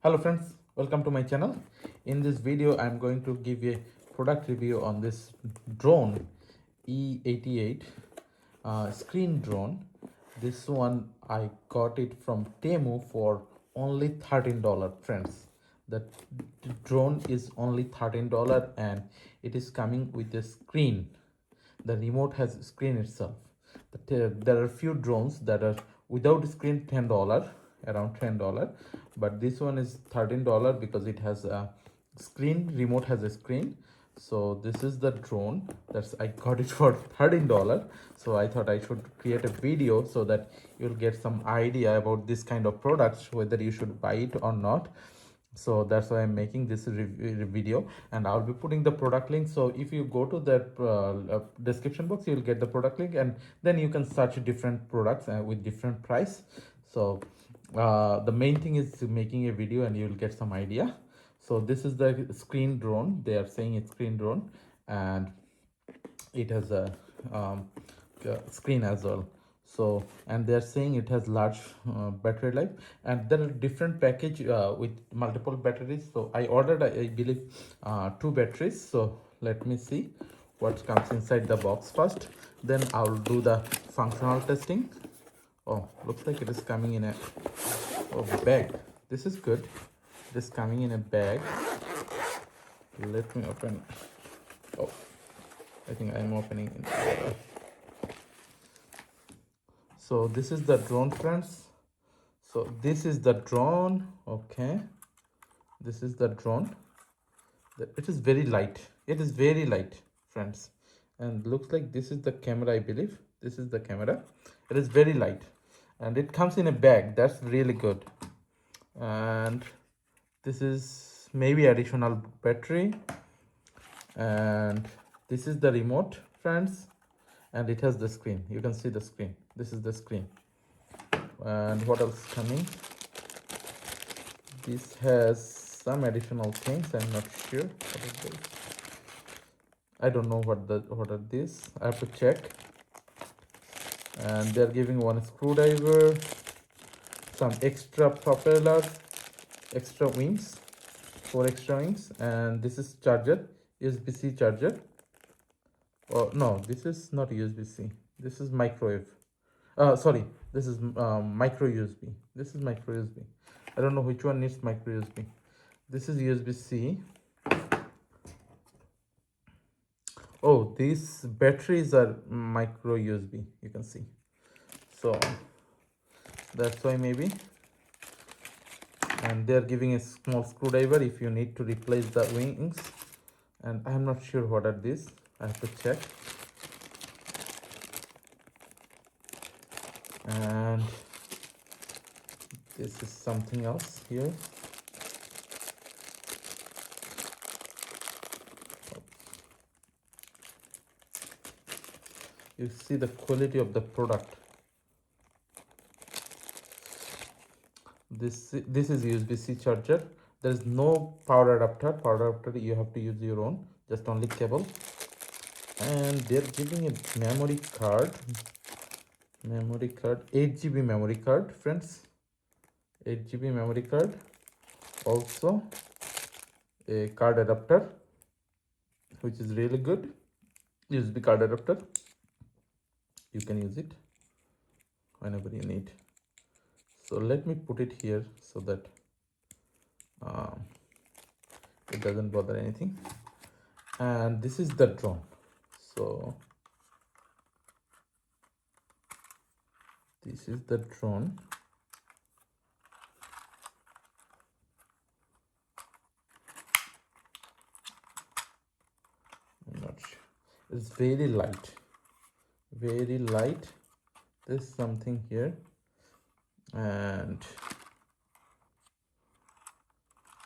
Hello friends, welcome to my channel. In this video I'm going to give you a product review on this drone E88 screen drone. This one I got it from Temu for only $13, friends. The drone is only $13 and it is coming with a screen. The remote has screen itself. There are few drones that are without screen, $10, around $10, but this one is $13 because it has a screen. Remote has a screen. So this is the drone. That's I got it for $13. So I thought I should create a video so that you'll get some idea about this kind of products, whether you should buy it or not. So that's why I'm making this video, and I'll be putting the product link. So if you go to that description box, you'll get the product link, and then you can search different products with different price. So the main thing is making a video and you'll get some idea. So this is the screen drone. They are saying it's screen drone, and it has a screen as well. So, and they're saying it has large battery life, and there are different package with multiple batteries. So I ordered, I believe, 2 batteries. So let me see what comes inside the box first, then I'll do the functional testing. Oh, looks like it is coming in a bag. This is good. It is coming in a bag. Let me open. Oh, I think I'm opening it. So this is the drone, friends. So this is the drone. Okay, this is the drone. It is very light. It is very light, friends. And looks like this is the camera, I believe. This is the camera. It is very light, and it comes in a bag. That's really good. And this is maybe additional battery, and this is the remote, friends. And it has the screen. You can see the screen. This is the screen. And what else coming? This has some additional things. I'm not sure what is this. I don't know what are these. I have to check. And they're giving one screwdriver, some extra propeller, extra wings, 4 extra wings, and this is charger, USB-C charger. Oh no, this is not USB-C. This is microwave. Sorry, this is micro USB. This is micro USB. I don't know which one needs micro USB. This is USB-C. Oh, these batteries are micro USB. You can see. So that's why maybe. And they're giving a small screwdriver if you need to replace the wings. And I'm not sure what are these. I have to check. And this is something else here. You see the quality of the product. This is USB-C charger. There is no power adapter. Power adapter you have to use your own, just only cable. And they're giving a memory card. 8 GB memory card, friends. 8 GB memory card. Also a card adapter, which is really good. USB card adapter. You can use it whenever you need. So let me put it here so that it doesn't bother anything. And this is the drone. So this is the drone. I'm not sure. It's very light. Very light. There's something here. And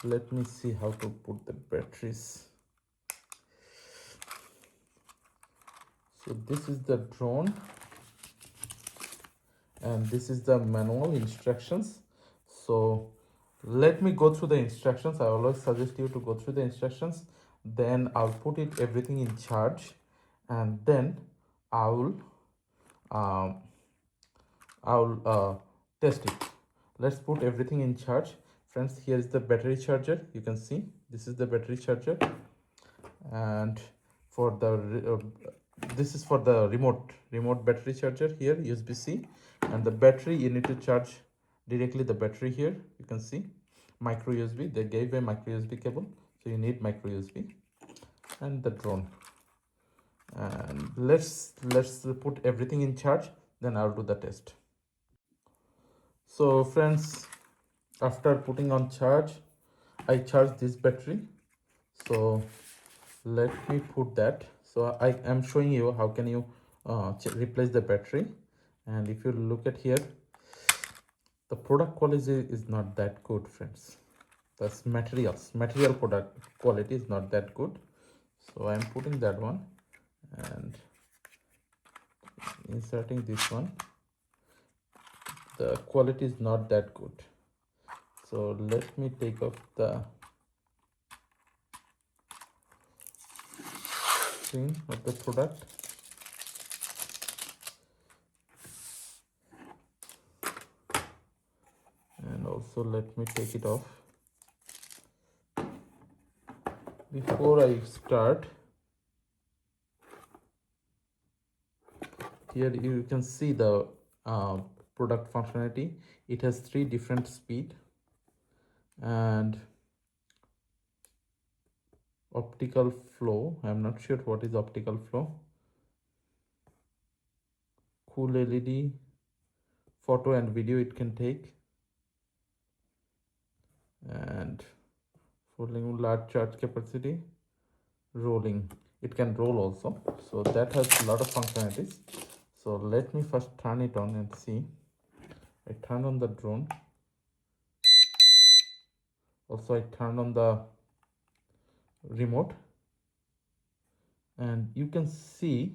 let me see how to put the batteries. So this is the drone, and this is the manual instructions. So let me go through the instructions. I always suggest you to go through the instructions. Then I'll put it everything in charge, and then I'll test it. Let's put everything in charge, Friends, here is the battery charger. You can see this is the battery charger, and for the this is for the remote battery charger. Here USB-C, and the battery you need to charge directly the battery. Here you can see micro USB. They gave a micro USB cable, so you need micro USB. And the drone, and let's put everything in charge, then I'll do the test. So friends, after putting on charge, I charge this battery. So let me put that. So I am showing you how can you replace the battery. And if you look at here, the product quality is not that good, friends. That's material product quality is not that good. So I'm putting that one and inserting this one. The quality is not that good. So let me take off the screen of the product. And also let me take it off. Before I start, here you can see the product functionality. It has 3 different speed and optical flow. I'm not sure what is optical flow. Cool LED, photo and video it can take, and folding large charge capacity, rolling. It can roll also. So that has a lot of functionalities. So let me first turn it on and see. I turn on the drone. Also I turn on the remote, and you can see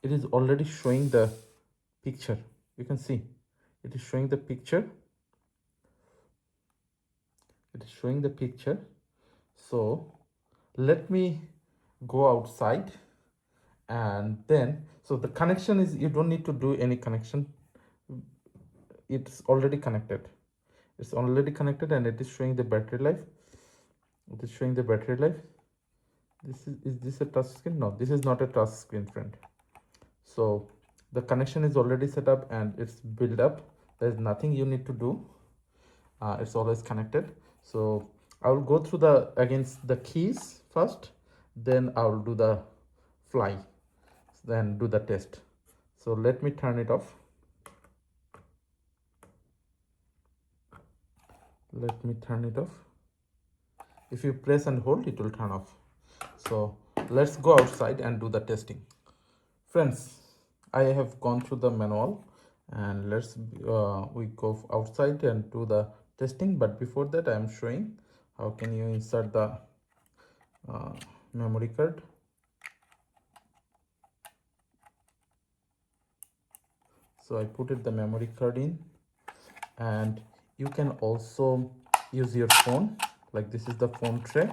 it is already showing the picture. You can see it is showing the picture. It is showing the picture. So let me go outside, and then so the connection is, you don't need to do any connection. It's already connected. It's already connected, and it is showing the battery life. It is showing the battery life. Is this a touch screen? No, this is not a touch screen, friend. So the connection is already set up and it's built up. There's nothing you need to do. It's always connected. So I will go through the keys first, then I will do the fly, then do the test. So let me turn it off. Let me turn it off. If you press and hold, it will turn off. So let's go outside and do the testing. Friends, I have gone through the manual, and let's we go outside and do the testing. But before that, I am showing how can you insert the memory card. So I put the memory card in, and you can also use your phone. Like this is the phone tray,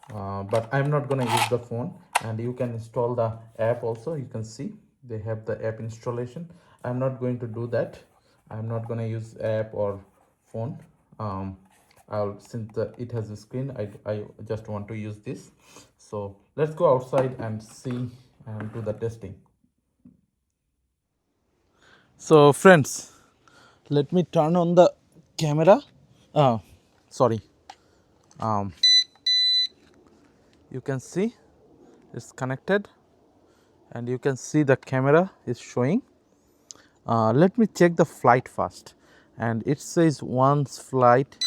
but I'm not gonna use the phone. And you can install the app also. You can see they have the app installation. I'm not going to do that. I'm not gonna use app or phone. Since it has a screen, I just want to use this. So let's go outside and see and do the testing. So friends, let me turn on the camera. Sorry. You can see it's connected, and you can see the camera is showing. Let me check the flight first, and it says once flight.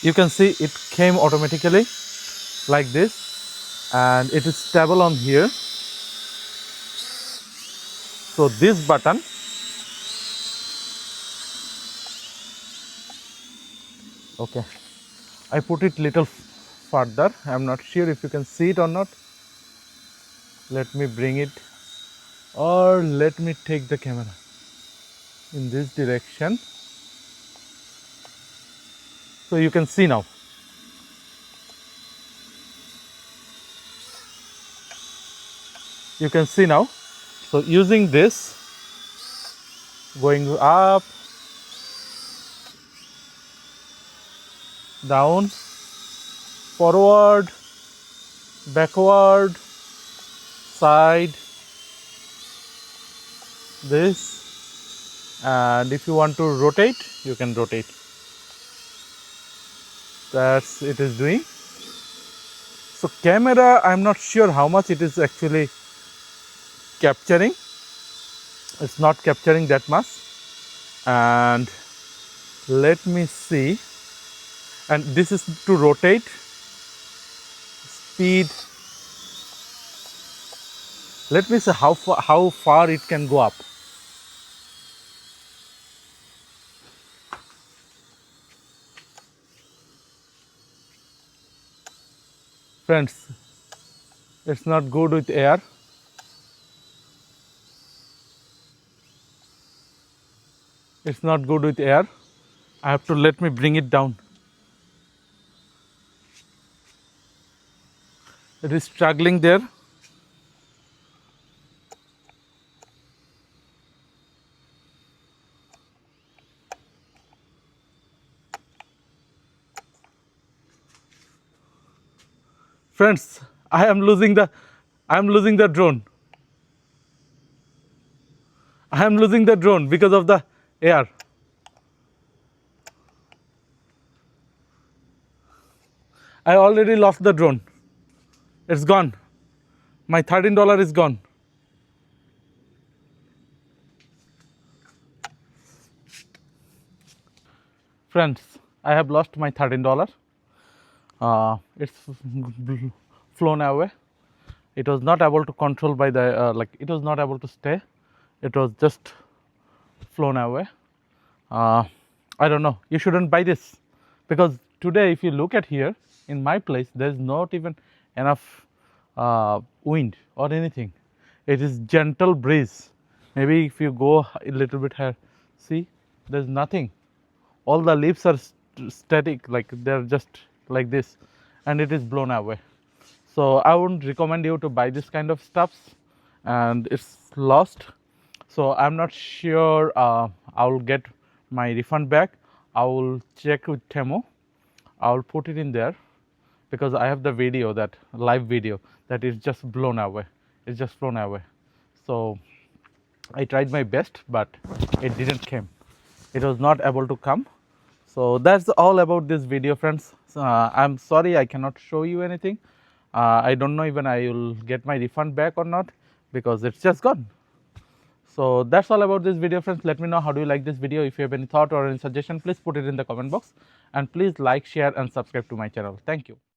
You can see it came automatically like this, and it is stable on here. So this button, okay, I put it little further. I'm not sure if you can see it or not. Let me bring it, or let me take the camera in this direction. So you can see now. You can see now. So using this, going up, down, forward, backward, side, this, and if you want to rotate, you can rotate. That's it is doing. So camera, I'm not sure how much it is actually capturing. It's not capturing that much. And let me see. And this is to rotate, speed. Let me see how far it can go up. Friends, it's not good with air. It's not good with air. I have to let me bring it down. It is struggling there. Friends, I am losing the drone. I am losing the drone because of the air. I already lost the drone. It's gone. My $13 is gone. Friends, I have lost my $13. It's flown away. It was not able to control by the it was not able to stay. It was just flown away. I don't know. You shouldn't buy this because today, if you look at here in my place, there's not even enough wind or anything. It is gentle breeze. Maybe if you go a little bit here, see, there's nothing. All the leaves are static, like they're just like this, and it is blown away. So I wouldn't recommend you to buy this kind of stuffs, and it's lost. So I'm not sure I will get my refund back. I will check with temu. I will put it in there because I have the video, that live video, that is just blown away. It's just blown away. So I tried my best, but it didn't come. It was not able to come. So that's all about this video, friends. I'm sorry I cannot show you anything. I don't know even I will get my refund back or not because it's just gone. So that's all about this video, friends. Let me know how do you like this video. If you have any thought or any suggestion, please put it in the comment box, and please like, share and subscribe to my channel. Thank you.